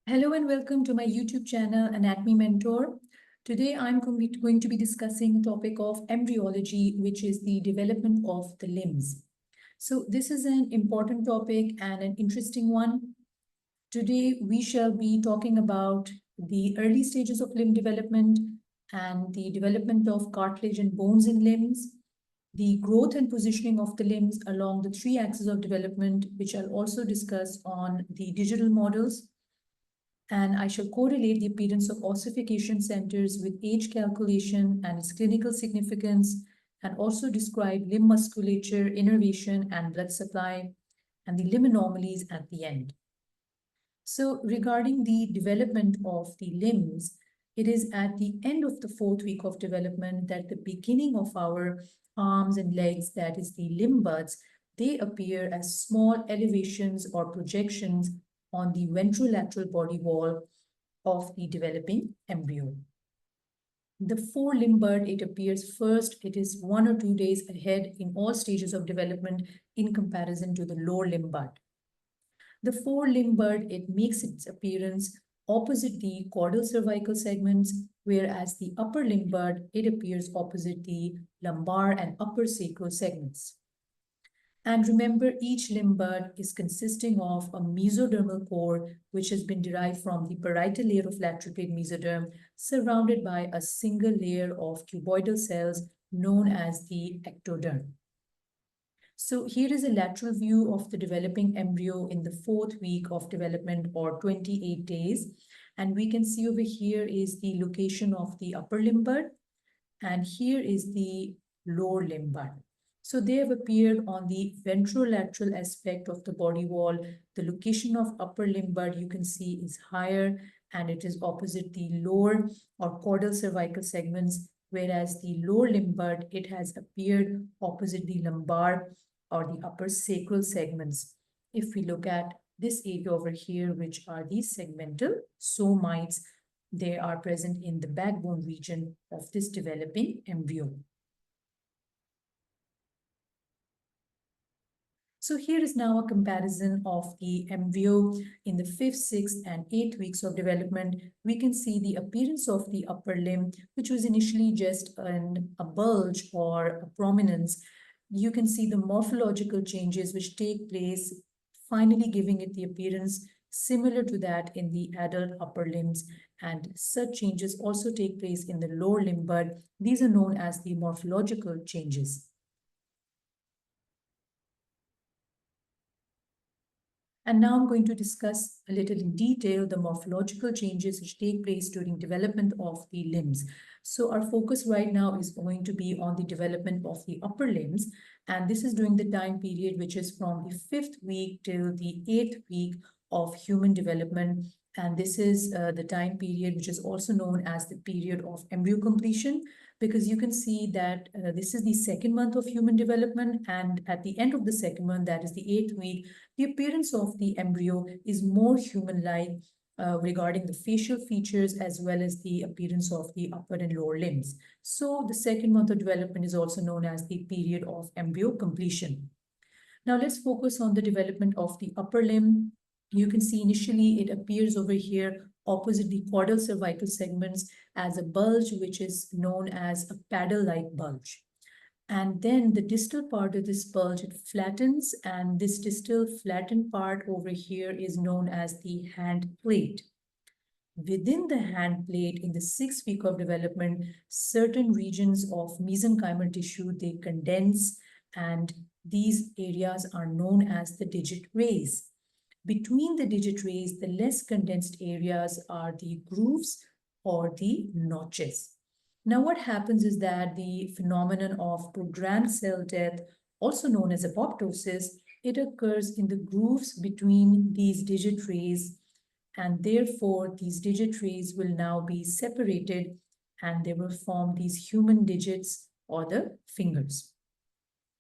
Hello and welcome to my YouTube channel, AnatomyMentor. Today I'm going to be discussing the topic of embryology, which is the development of the limbs. So this is an important topic and an interesting one. Today we shall be talking about the early stages of limb development and the development of cartilage and bones in limbs, the growth and positioning of the limbs along the three axes of development, which I'll also discuss on the digital models. And I shall correlate the appearance of ossification centers with age calculation and its clinical significance, and also describe limb musculature, innervation, and blood supply, and the limb anomalies at the end. So regarding the development of the limbs, it is at the end of the 4th week of development that the beginning of our arms and legs, that is the limb buds, they appear as small elevations or projections on the ventrolateral body wall of the developing embryo. The forelimb bud, it appears first, it is 1 or 2 days ahead in all stages of development in comparison to the lower limb bud. The forelimb bud, it makes its appearance opposite the caudal cervical segments, whereas the upper limb bud, it appears opposite the lumbar and upper sacral segments. And remember, each limb bud is consisting of a mesodermal core, which has been derived from the parietal layer of lateral plate mesoderm, surrounded by a single layer of cuboidal cells known as the ectoderm. So here is a lateral view of the developing embryo in the 4th week of development, or 28 days. And we can see over here is the location of the upper limb bud, and here is the lower limb bud. So they have appeared on the ventrolateral aspect of the body wall. The location of upper limb bud, you can see, is higher, and it is opposite the lower or caudal cervical segments, whereas the lower limb bud, it has appeared opposite the lumbar or the upper sacral segments. If we look at this area over here, which are these segmental somites, they are present in the backbone region of this developing embryo. So here is now a comparison of the embryo in the 5th, 6th, and 8th weeks of development. We can see the appearance of the upper limb, which was initially just a bulge or a prominence. You can see the morphological changes which take place, finally giving it the appearance similar to that in the adult upper limbs, and such changes also take place in the lower limb bud. These are known as the morphological changes. And now I'm going to discuss a little in detail the morphological changes which take place during development of the limbs. So our focus right now is going to be on the development of the upper limbs. And this is during the time period which is from the 5th week till the 8th week of human development. And this is the time period which is also known as the period of embryo completion, because you can see that this is the 2nd month of human development, and at the end of the 2nd month, that is the 8th week, the appearance of the embryo is more human-like regarding the facial features as well as the appearance of the upper and lower limbs. So the 2nd month of development is also known as the period of embryo completion. Now let's focus on the development of the upper limb. You can see initially it appears over here opposite the caudal cervical segments as a bulge, which is known as a paddle-like bulge. And then the distal part of this bulge, it flattens, and this distal flattened part over here is known as the hand plate. Within the hand plate, in the 6th week of development, certain regions of mesenchymal tissue, they condense, and these areas are known as the digit rays. Between the digit rays, the less condensed areas are the grooves or the notches. Now, what happens is that the phenomenon of programmed cell death, also known as apoptosis, it occurs in the grooves between these digit rays, and therefore these digit rays will now be separated and they will form these human digits or the fingers.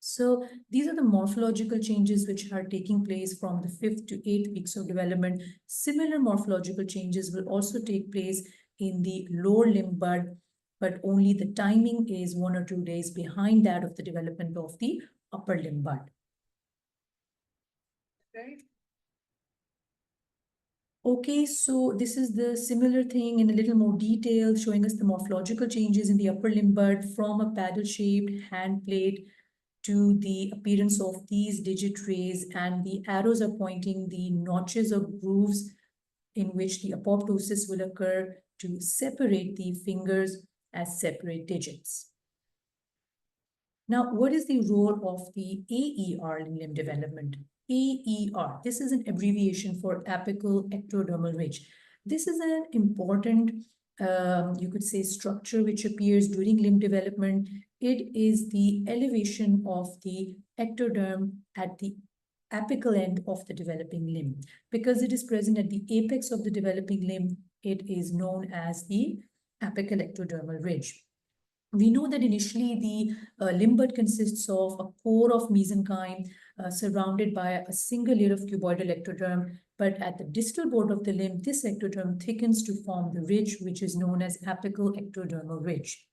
So these are the morphological changes which are taking place from the 5th to 8th weeks of development. Similar morphological changes will also take place in the lower limb bud, but only the timing is 1 or 2 days behind that of the development of the upper limb bud. Okay. Okay, so this is the similar thing in a little more detail, showing us the morphological changes in the upper limb bud from a paddle-shaped hand plate to the appearance of these digit rays, and the arrows are pointing the notches or grooves in which the apoptosis will occur to separate the fingers as separate digits. Now, what is the role of the AER in limb development? AER, this is an abbreviation for apical ectodermal ridge. This is an important, you could say, structure which appears during limb development. It is the elevation of the ectoderm at the apical end of the developing limb. Because it is present at the apex of the developing limb, it is known as the apical ectodermal ridge. We know that initially the limb bud consists of a core of mesenchyme surrounded by a single layer of cuboidal ectoderm, but at the distal border of the limb, this ectoderm thickens to form the ridge, which is known as apical ectodermal ridge.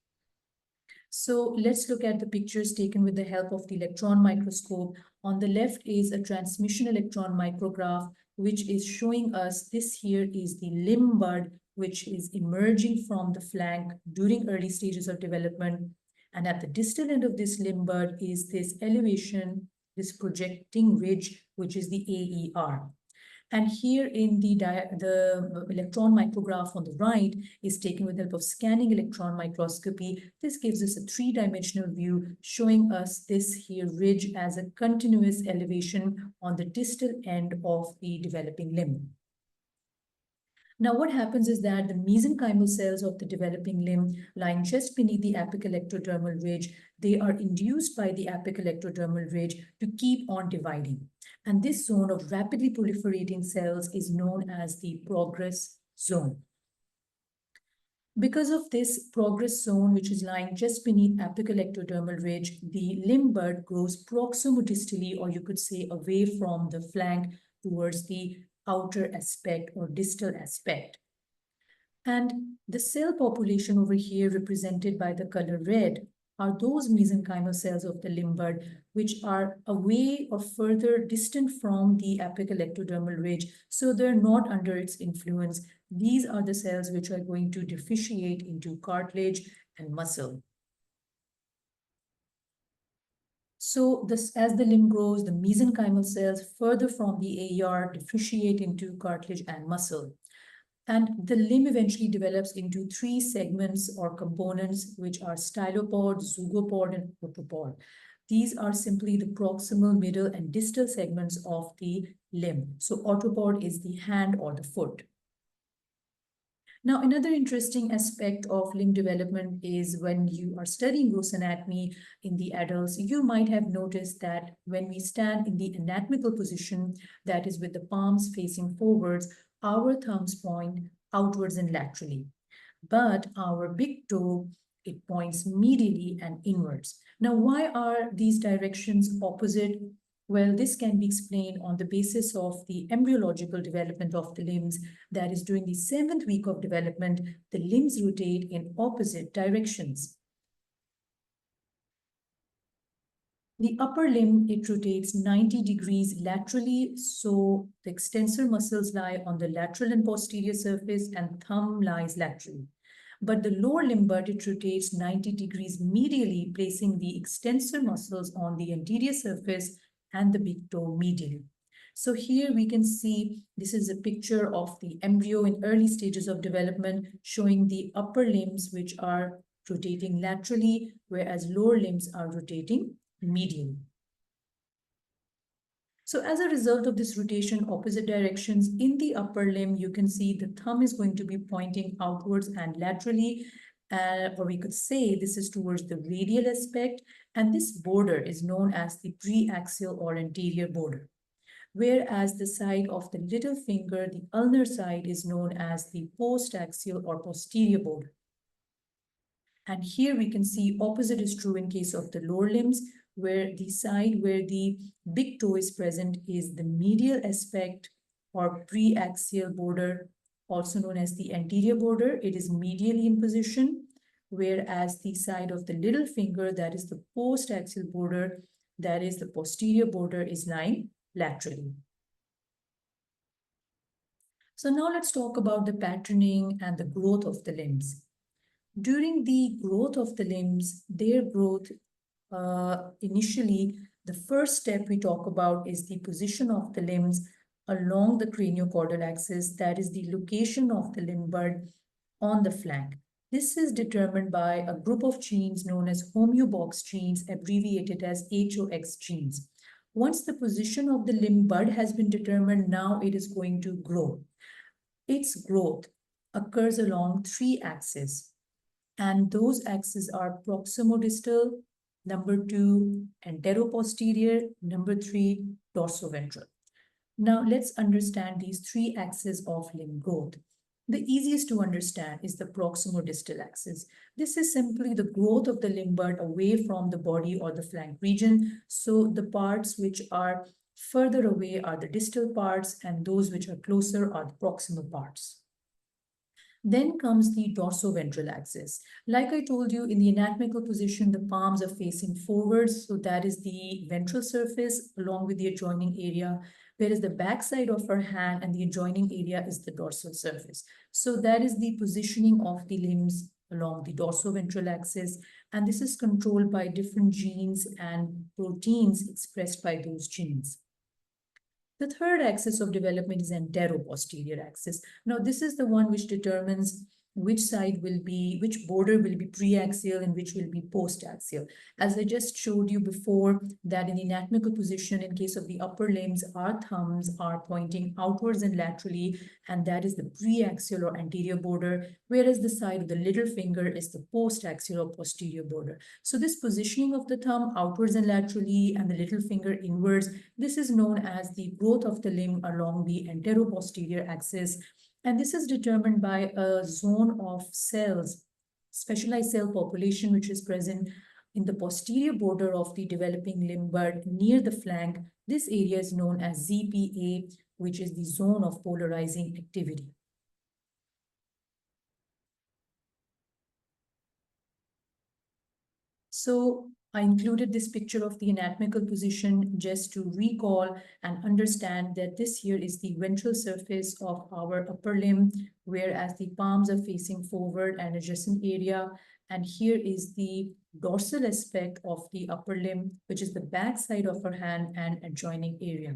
So let's look at the pictures taken with the help of the electron microscope. On the left is a transmission electron micrograph, which is showing us this here is the limb bud, which is emerging from the flank during early stages of development. And at the distal end of this limb bud is this elevation, this projecting ridge, which is the AER. And here in the electron micrograph on the right is taken with the help of scanning electron microscopy. This gives us a three-dimensional view showing us this here ridge as a continuous elevation on the distal end of the developing limb. Now, what happens is that the mesenchymal cells of the developing limb lying just beneath the apical ectodermal ridge, they are induced by the apical ectodermal ridge to keep on dividing. And this zone of rapidly proliferating cells is known as the progress zone. Because of this progress zone, which is lying just beneath apical ectodermal ridge, the limb bud grows proximodistally, or you could say away from the flank towards the outer aspect or distal aspect. And the cell population over here represented by the color red are those mesenchymal cells of the limb bud which are away or further distant from the apical ectodermal ridge, so they're not under its influence. These are the cells which are going to differentiate into cartilage and muscle. So as the limb grows, the mesenchymal cells further from the AER differentiate into cartilage and muscle. And the limb eventually develops into three segments or components, which are stylopod, zygopod, and protopod. These are simply the proximal, middle, and distal segments of the limb. So autopod is the hand or the foot. Now, another interesting aspect of limb development is when you are studying gross anatomy in the adults, you might have noticed that when we stand in the anatomical position, that is with the palms facing forwards, our thumbs point outwards and laterally. But our big toe, it points medially and inwards. Now, why are these directions opposite? Well, this can be explained on the basis of the embryological development of the limbs. That is, during the 7th week of development, the limbs rotate in opposite directions. The upper limb, it rotates 90 degrees laterally, so the extensor muscles lie on the lateral and posterior surface and thumb lies laterally. But the lower limb bud, it rotates 90 degrees medially, placing the extensor muscles on the anterior surface and the big toe medially. So here we can see this is a picture of the embryo in early stages of development, showing the upper limbs which are rotating laterally, whereas lower limbs are rotating medially. So as a result of this rotation opposite directions in the upper limb, you can see the thumb is going to be pointing outwards and laterally, or we could say this is towards the radial aspect, and this border is known as the preaxial or anterior border. Whereas the side of the little finger, the ulnar side, is known as the postaxial or posterior border. And here we can see opposite is true in case of the lower limbs, where the side where the big toe is present is the medial aspect or preaxial border, also known as the anterior border. It is medially in position, whereas the side of the little finger, that is the postaxial border, that is the posterior border, is lying laterally. So now let's talk about the patterning and the growth of the limbs. During the growth of the limbs, their growth, initially, the first step we talk about is the position of the limbs along the craniocaudal axis, that is the location of the limb bud on the flank. This is determined by a group of genes known as homeobox genes, abbreviated as HOX genes. Once the position of the limb bud has been determined, now it is going to grow. Its growth occurs along three axes, and those axes are proximodistal, number 2, anteroposterior, number 3, dorsoventral. Now let's understand these three axes of limb growth. The easiest to understand is the proximodistal axis. This is simply the growth of the limb bud away from the body or the flank region. So the parts which are further away are the distal parts, and those which are closer are the proximal parts. Then comes the dorsoventral axis. Like I told you, in the anatomical position, the palms are facing forwards, so that is the ventral surface along with the adjoining area, whereas the back side of our hand and the adjoining area is the dorsal surface. So that is the positioning of the limbs along the dorsoventral axis, and this is controlled by different genes and proteins expressed by those genes. The third axis of development is anteroposterior axis. Now, this is the one which determines which border will be preaxial and which will be postaxial. As I just showed you before, that in the anatomical position, in case of the upper limbs, our thumbs are pointing outwards and laterally, and that is the preaxial or anterior border, whereas the side of the little finger is the postaxial or posterior border. So this positioning of the thumb outwards and laterally and the little finger inwards, this is known as the growth of the limb along the anteroposterior axis. And this is determined by a zone of cells, specialized cell population, which is present in the posterior border of the developing limb bud near the flank. This area is known as ZPA, which is the zone of polarizing activity. So I included this picture of the anatomical position just to recall and understand that this here is the ventral surface of our upper limb, whereas the palms are facing forward and adjacent area. And here is the dorsal aspect of the upper limb, which is the back side of our hand and adjoining area.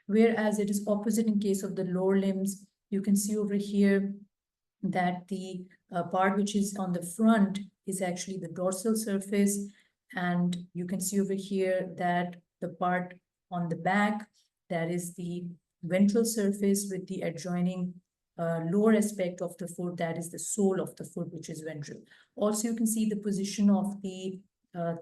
Whereas it is opposite in case of the lower limbs. You can see over here that the part which is on the front is actually the dorsal surface, and you can see over here that the part on the back, that is the ventral surface with the adjoining lower aspect of the foot, that is the sole of the foot, which is ventral. Also, you can see the position of the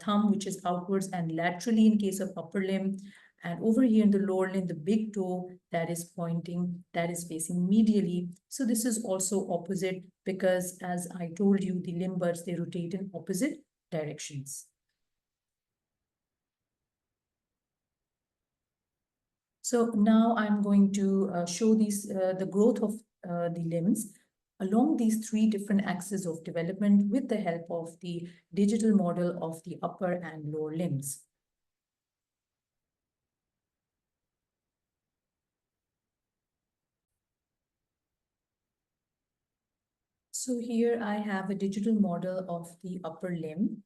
thumb, which is outwards and laterally in case of upper limb. And over here in the lower limb, the big toe that is pointing, that is facing medially. So this is also opposite because, as I told you, the limb buds, they rotate in opposite directions. So now I'm going to show the growth of the limbs along these three different axes of development with the help of the digital model of the upper and lower limbs. So here I have a digital model of the upper limb,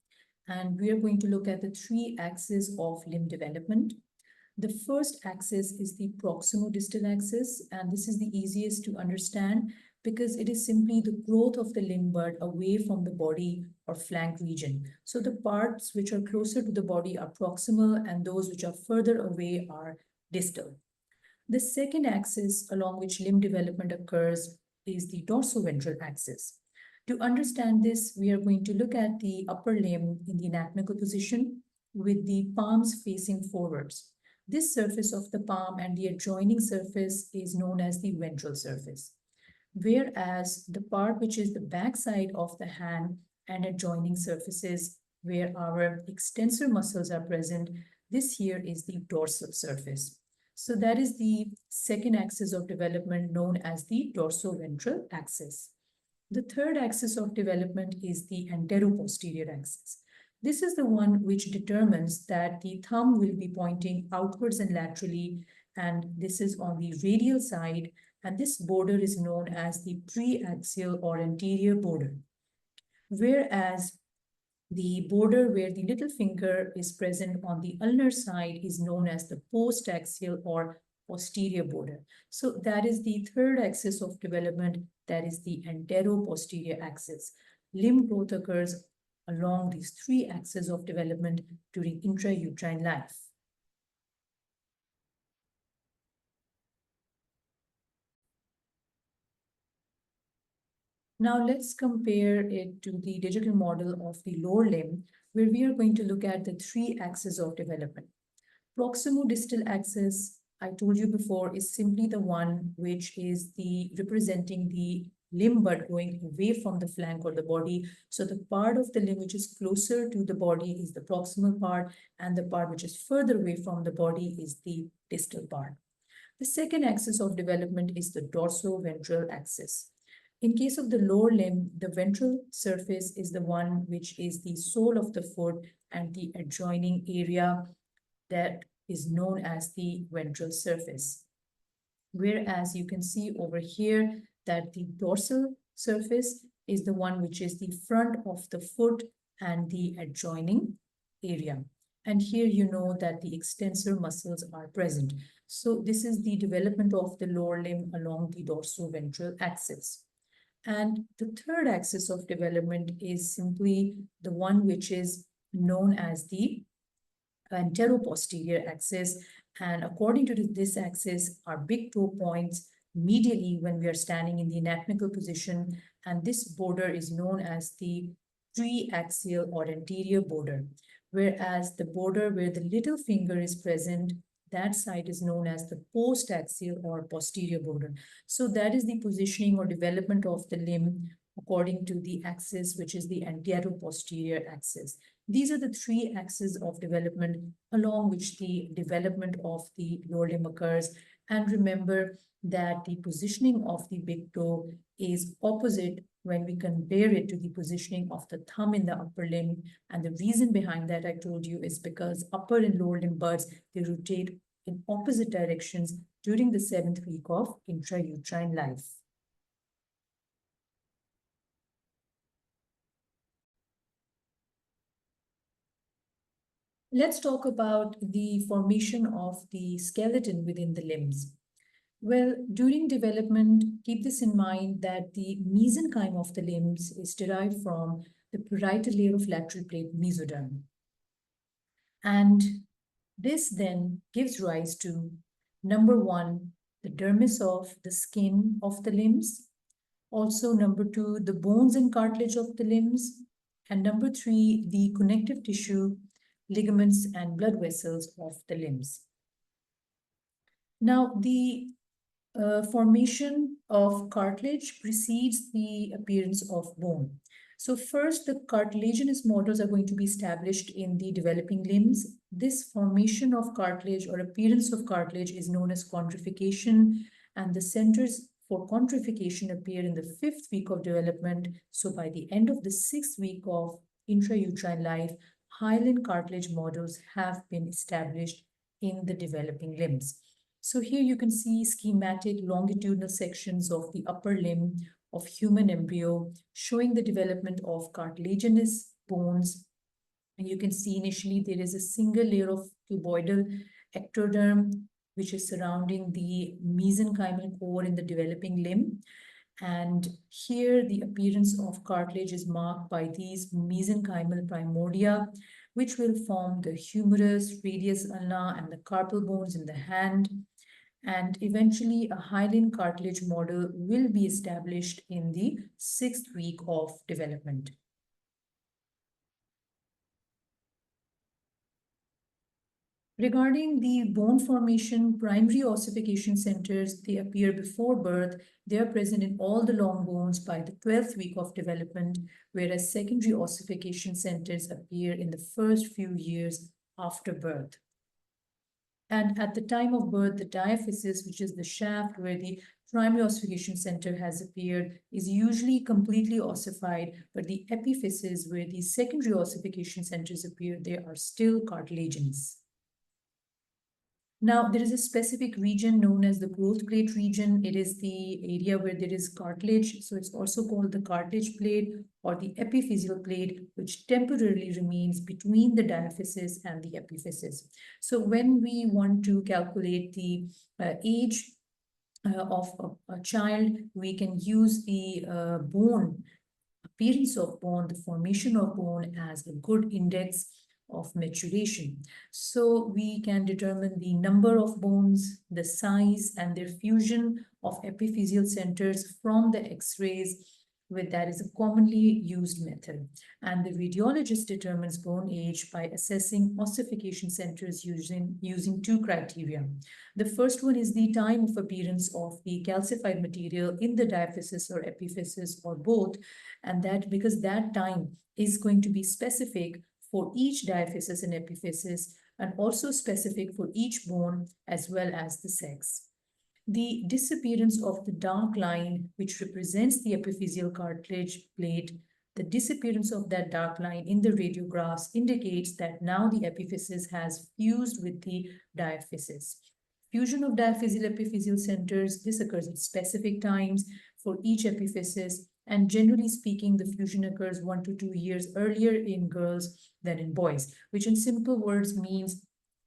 and we are going to look at the three axes of limb development. The first axis is the proximodistal axis, and this is the easiest to understand because it is simply the growth of the limb bud away from the body or flank region. So the parts which are closer to the body are proximal, and those which are further away are distal. The second axis along which limb development occurs is the dorsoventral axis. To understand this, we are going to look at the upper limb in the anatomical position with the palms facing forwards. This surface of the palm and the adjoining surface is known as the ventral surface, whereas the part which is the back side of the hand and adjoining surfaces where our extensor muscles are present, this here is the dorsal surface. So that is the second axis of development known as the dorsoventral axis. The third axis of development is the anteroposterior axis. This is the one which determines that the thumb will be pointing outwards and laterally, and this is on the radial side, and this border is known as the preaxial or anterior border. Whereas the border where the little finger is present on the ulnar side is known as the postaxial or posterior border. So that is the third axis of development, that is the antero-posterior axis. Limb growth occurs along these three axes of development during intrauterine life. Now let's compare it to the digital model of the lower limb, where we are going to look at the three axes of development. Proximo-distal axis, I told you before, is simply the one which is representing the limb bud going away from the flank or the body. So the part of the limb which is closer to the body is the proximal part, and the part which is further away from the body is the distal part. The second axis of development is the dorsoventral axis. In case of the lower limb, the ventral surface is the one which is the sole of the foot, and the adjoining area that is known as the ventral surface. Whereas you can see over here that the dorsal surface is the one which is the front of the foot and the adjoining area. And here you know that the extensor muscles are present. So this is the development of the lower limb along the dorsoventral axis. And the third axis of development is simply the one which is known as the antero-posterior axis. And according to this axis, our big toe points medially when we are standing in the anatomical position, and this border is known as the preaxial or anterior border. Whereas the border where the little finger is present, that side is known as the postaxial or posterior border. So that is the positioning or development of the limb according to the axis, which is the antero-posterior axis. These are the three axes of development along which the development of the lower limb occurs. And remember that the positioning of the big toe is opposite when we compare it to the positioning of the thumb in the upper limb. And the reason behind that, I told you, is because upper and lower limb buds, they rotate in opposite directions during the 7th week of intrauterine life. Let's talk about the formation of the skeleton within the limbs. Well, during development, keep this in mind that the mesenchyme of the limbs is derived from the parietal layer of lateral plate mesoderm. And this then gives rise to, number one, the dermis of the skin of the limbs. Also, number two, the bones and cartilage of the limbs. And number three, the connective tissue, ligaments, and blood vessels of the limbs. Now, the formation of cartilage precedes the appearance of bone. So first, the cartilaginous models are going to be established in the developing limbs. This formation of cartilage or appearance of cartilage is known as chondrification, and the centers for chondrification appear in the 5th week of development. So by the end of the 6th week of intrauterine life, hyaline cartilage models have been established in the developing limbs. So here you can see schematic longitudinal sections of the upper limb of human embryo showing the development of cartilaginous bones. And you can see initially there is a single layer of cuboidal ectoderm which is surrounding the mesenchymal core in the developing limb. And here the appearance of cartilage is marked by these mesenchymal primordia, which will form the humerus, radius ulna, and the carpal bones in the hand. And eventually a hyaline cartilage model will be established in the 6th week of development. Regarding the bone formation, primary ossification centers, they appear before birth. They are present in all the long bones by the 12th week of development, whereas secondary ossification centers appear in the first few years after birth. And at the time of birth, the diaphysis, which is the shaft where the primary ossification center has appeared, is usually completely ossified, but the epiphysis, where the secondary ossification centers appear, they are still cartilaginous. Now, there is a specific region known as the growth plate region. It is the area where there is cartilage. So it's also called the cartilage plate or the epiphyseal plate, which temporarily remains between the diaphysis and the epiphysis. So when we want to calculate the age of a child, we can use the bone, appearance of bone, the formation of bone as a good index of maturation. So we can determine the number of bones, the size, and their fusion of epiphyseal centers from the X-rays. With that is a commonly used method. And the radiologist determines bone age by assessing ossification centers using two criteria. The first one is the time of appearance of the calcified material in the diaphysis or epiphysis or both, and that because that time is going to be specific for each diaphysis and epiphysis and also specific for each bone as well as the sex. The disappearance of the dark line, which represents the epiphyseal cartilage plate, the disappearance of that dark line in the radiographs indicates that now the epiphysis has fused with the diaphysis. Fusion of diaphyseal epiphyseal centers, this occurs at specific times for each epiphysis, and generally speaking, the fusion occurs 1 to 2 years earlier in girls than in boys, which in simple words means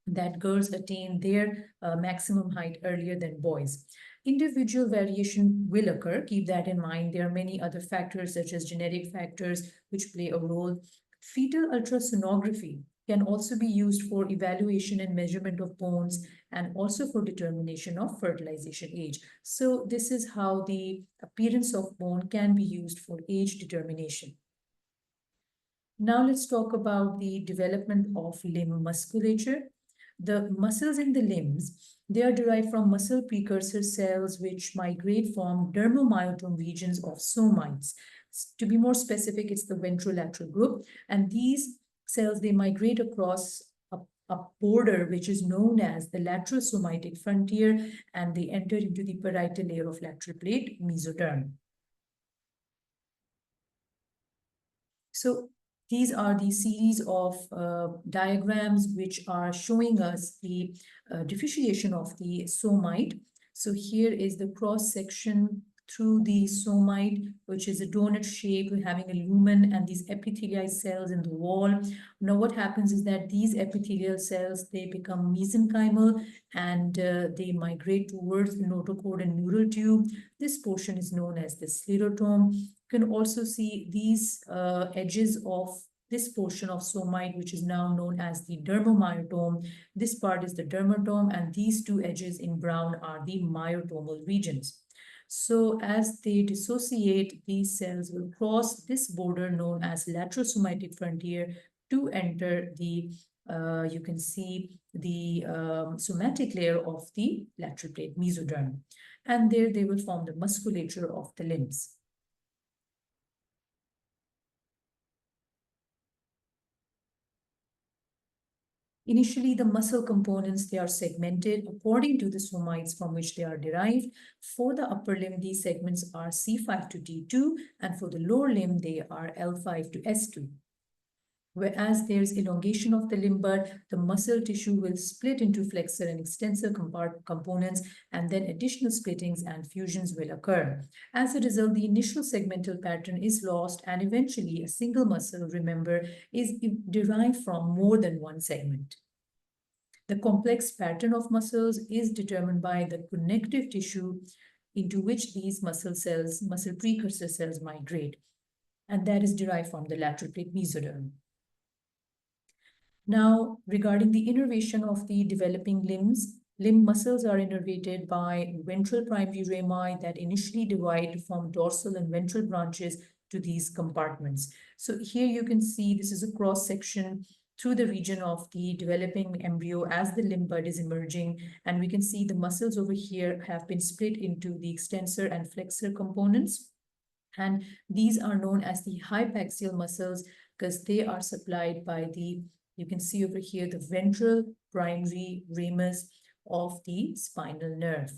that girls attain their maximum height earlier than boys. Individual variation will occur. Keep that in mind. There are many other factors such as genetic factors which play a role. Fetal ultrasonography can also be used for evaluation and measurement of bones and also for determination of fertilization age. So this is how the appearance of bone can be used for age determination. Now let's talk about the development of limb musculature. The muscles in the limbs, they are derived from muscle precursor cells which migrate from dermomyotome regions of somites. To be more specific, it's the ventrolateral group. And these cells, they migrate across a border which is known as the lateral somatic frontier, and they enter into the parietal layer of lateral plate, mesoderm. So these are the series of diagrams which are showing us the differentiation of the somite. So here is the cross section through the somite, which is a donut shape having a lumen and these epithelial cells in the wall. Now what happens is that these epithelial cells, they become mesenchymal and they migrate towards the notochord and neural tube. This portion is known as the sclerotome. You can also see these edges of this portion of somite, which is now known as the dermomyotome. This part is the dermatome, and these two edges in brown are the myotomal regions. So as they dissociate, these cells will cross this border known as lateral somatic frontier to enter the, you can see the somatic layer of the lateral plate, mesoderm. And there they will form the musculature of the limbs. Initially, the muscle components, they are segmented according to the somites from which they are derived. For the upper limb, these segments are C5 to D2, and for the lower limb, they are L5 to S2. Whereas there's elongation of the limb bud, the muscle tissue will split into flexor and extensor components, and then additional splittings and fusions will occur. As a result, the initial segmental pattern is lost, and eventually a single muscle, remember, is derived from more than one segment. The complex pattern of muscles is determined by the connective tissue into which these muscle cells, muscle precursor cells migrate, and that is derived from the lateral plate mesoderm. Now, regarding the innervation of the developing limbs, limb muscles are innervated by ventral primary rami that initially divide from dorsal and ventral branches to these compartments. So here you can see this is a cross section through the region of the developing embryo as the limb bud is emerging, and we can see the muscles over here have been split into the extensor and flexor components. And these are known as the hypaxial muscles because they are supplied by the, you can see over here, the ventral primary ramus of the spinal nerve.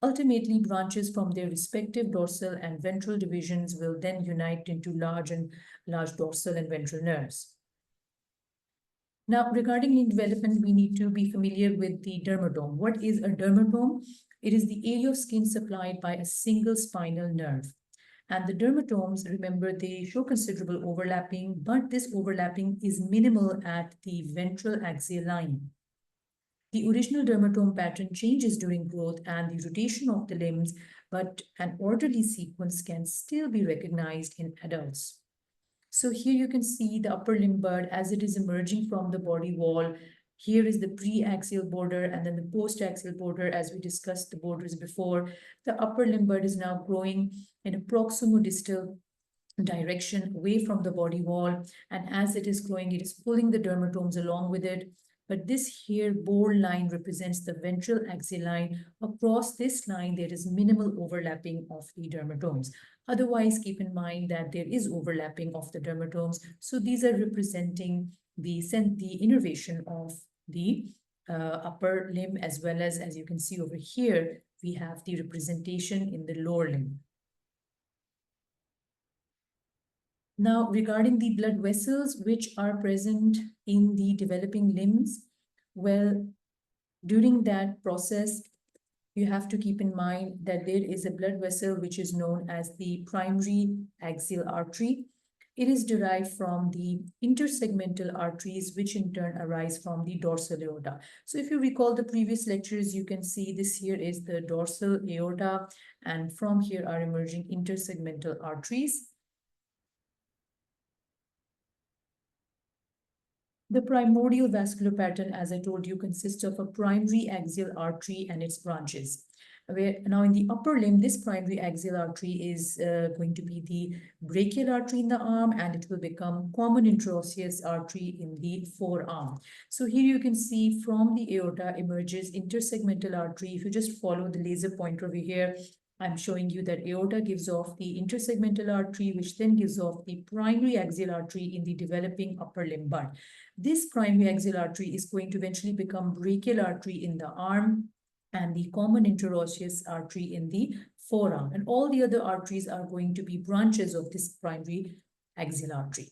Ultimately, branches from their respective dorsal and ventral divisions will then unite into large dorsal and ventral nerves. Now, regarding limb development, we need to be familiar with the dermatome. What is a dermatome? It is the area of skin supplied by a single spinal nerve. And the dermatomes, remember, they show considerable overlapping, but this overlapping is minimal at the ventral axial line. The original dermatome pattern changes during growth and the rotation of the limbs, but an orderly sequence can still be recognized in adults. So here you can see the upper limb bud as it is emerging from the body wall. Here is the pre-axial border and then the post-axial border, as we discussed the borders before. The upper limb bud is now growing in a proximo-distal direction away from the body wall. And as it is growing, it is pulling the dermatomes along with it. But this here bold line represents the ventral axial line. Across this line, there is minimal overlapping of the dermatomes. Otherwise, keep in mind that there is overlapping of the dermatomes. So these are representing the innervation of the upper limb, as well as you can see over here, we have the representation in the lower limb. Now, regarding the blood vessels which are present in the developing limbs, well, during that process, you have to keep in mind that there is a blood vessel which is known as the primary axial artery. It is derived from the intersegmental arteries, which in turn arise from the dorsal aorta. So if you recall the previous lectures, you can see this here is the dorsal aorta, and from here are emerging intersegmental arteries. The primordial vascular pattern, as I told you, consists of a primary axial artery and its branches. Now in the upper limb, this primary axial artery is going to be the brachial artery in the arm, and it will become common interosseous artery in the forearm. So here you can see from the aorta emerges intersegmental artery. If you just follow the laser pointer over here, I'm showing you that aorta gives off the intersegmental artery, which then gives off the primary axial artery in the developing upper limb bud. This primary axial artery is going to eventually become brachial artery in the arm and the common interosseous artery in the forearm. And all the other arteries are going to be branches of this primary axial artery.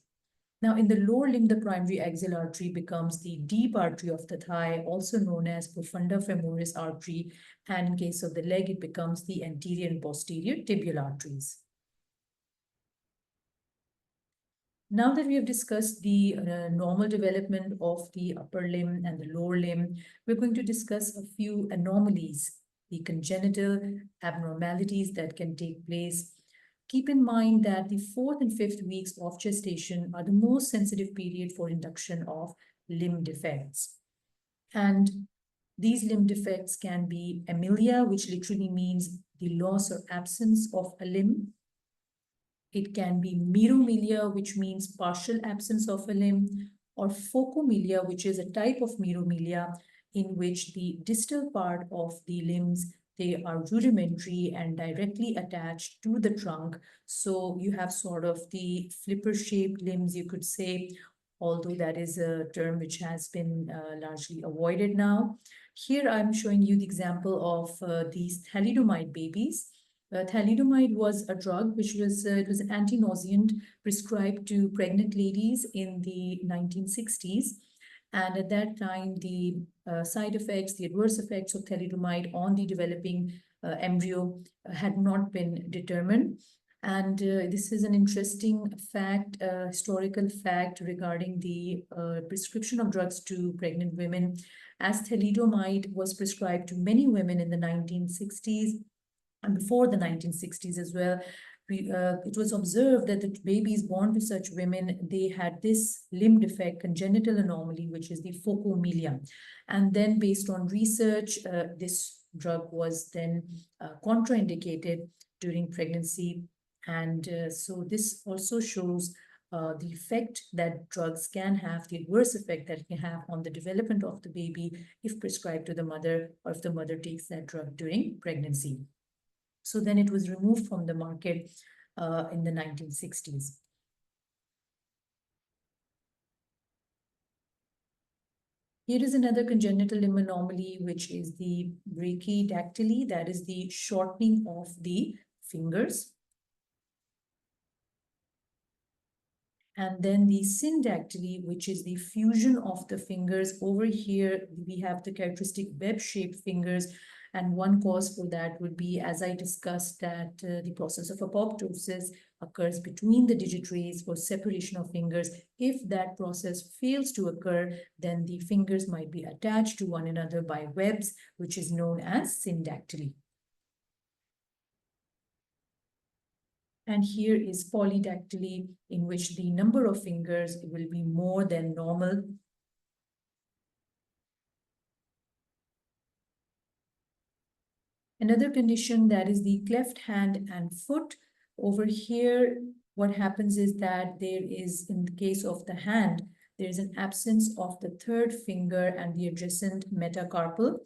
Now, in the lower limb, the primary axial artery becomes the deep artery of the thigh, also known as profunda femoris artery. And in case of the leg, it becomes the anterior and posterior tibial arteries. Now that we have discussed the normal development of the upper limb and the lower limb, we're going to discuss a few anomalies, the congenital abnormalities that can take place. Keep in mind that the 4th and 5th weeks of gestation are the most sensitive period for induction of limb defects. And these limb defects can be amelia, which literally means the loss or absence of a limb. It can be meromelia, which means partial absence of a limb, or phocomelia, which is a type of meromelia in which the distal part of the limbs, they are rudimentary and directly attached to the trunk. So you have sort of the flipper-shaped limbs, you could say, although that is a term which has been largely avoided now. Here I'm showing you the example of these thalidomide babies. Thalidomide was a drug which was it was an anti-nauseant prescribed to pregnant ladies in the 1960s. And at that time, the side effects, the adverse effects of thalidomide on the developing embryo had not been determined. And this is an interesting fact, historical fact regarding the prescription of drugs to pregnant women, as thalidomide was prescribed to many women in the 1960s. And before the 1960s as well, it was observed that the babies born to such women, they had this limb defect, congenital anomaly, which is the phocomelia. And then based on research, this drug was then contraindicated during pregnancy. And so this also shows the effect that drugs can have, the adverse effect that it can have on the development of the baby if prescribed to the mother, or if the mother takes that drug during pregnancy. So then it was removed from the market in the 1960s. Here is another congenital limb anomaly, which is the brachydactyly, that is the shortening of the fingers. And then the syndactyly, which is the fusion of the fingers. Over here, we have the characteristic web-shaped fingers. And one cause for that would be, as I discussed, that the process of apoptosis occurs between the digit rays for separation of fingers. If that process fails to occur, then the fingers might be attached to one another by webs, which is known as syndactyly. And here is polydactyly, in which the number of fingers will be more than normal. Another condition, that is the cleft hand and foot. Over here, what happens is that there is, in the case of the hand, there is an absence of the third finger and the adjacent metacarpal.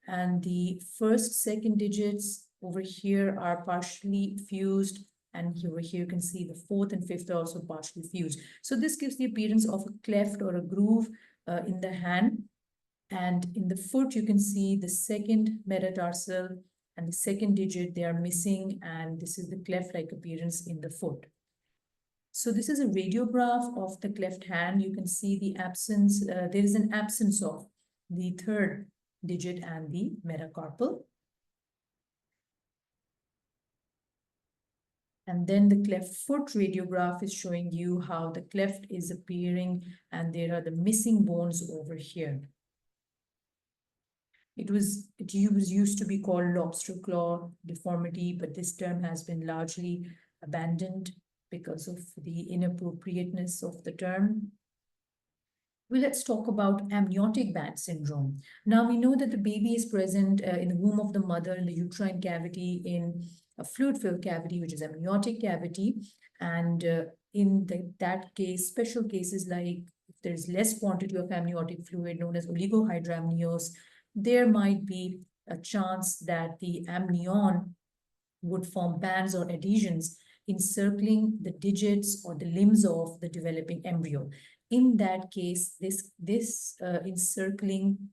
And the first, second digits over here are partially fused. And over here you can see the fourth and fifth are also partially fused. So this gives the appearance of a cleft or a groove in the hand. And in the foot, you can see the second metatarsal and the second digit, they are missing. And this is the cleft-like appearance in the foot. So this is a radiograph of the cleft hand. You can see the absence, there is an absence of the third digit and the metacarpal. And then the cleft foot radiograph is showing you how the cleft is appearing and there are the missing bones over here. It used to be called lobster claw deformity, but this term has been largely abandoned because of the inappropriateness of the term. Well, let's talk about amniotic band syndrome. Now we know that the baby is present in the womb of the mother in the uterine cavity in a fluid-filled cavity, which is amniotic cavity. And in that case, special cases like if there's less quantity of amniotic fluid known as oligohydramnios, there might be a chance that the amnion would form bands or adhesions encircling the digits or the limbs of the developing embryo. In that case, this encircling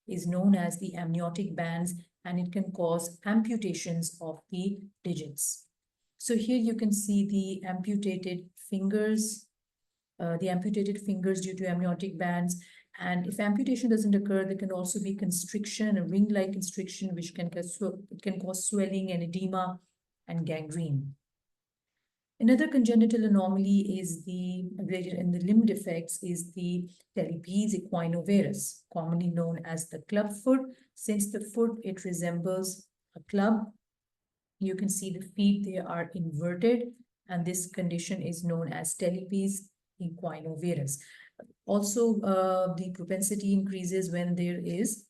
is known as the amniotic bands, and it can cause amputations of the digits. So here you can see the amputated fingers due to amniotic bands. And if amputation doesn't occur, there can also be constriction, a ring-like constriction, which can cause swelling and edema and gangrene. Another congenital anomaly is related in the limb defects is the Talipes equinovarus, commonly known as the club foot. Since the foot, it resembles a club. You can see the feet, they are inverted, and this condition is known as Talipes equinovarus. Also, the propensity increases when there is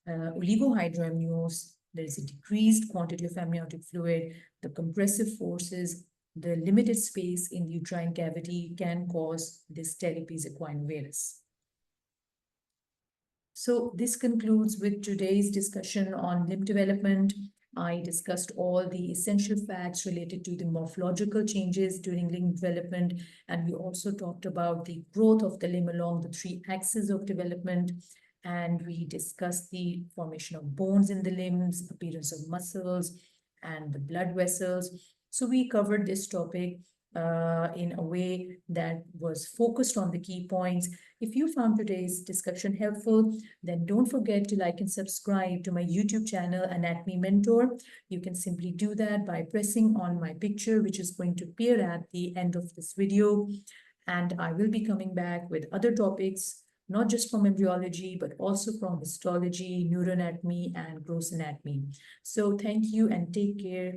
oligohydramnios, there is a decreased quantity of amniotic fluid, the compressive forces, the limited space in the uterine cavity can cause this Talipes equinovarus. So this concludes with today's discussion on limb development. I discussed all the essential facts related to the morphological changes during limb development, and we also talked about the growth of the limb along the 3 axes of development, and we discussed the formation of bones in the limbs, appearance of muscles, and the blood vessels. So we covered this topic in a way that was focused on the key points. If you found today's discussion helpful, then don't forget to like and subscribe to my YouTube channel, AnatomyMentor. You can simply do that by pressing on my picture, which is going to appear at the end of this video. And I will be coming back with other topics, not just from embryology, but also from histology, neuroanatomy, and gross anatomy. So thank you and take care.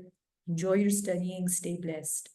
Enjoy your studying. Stay blessed.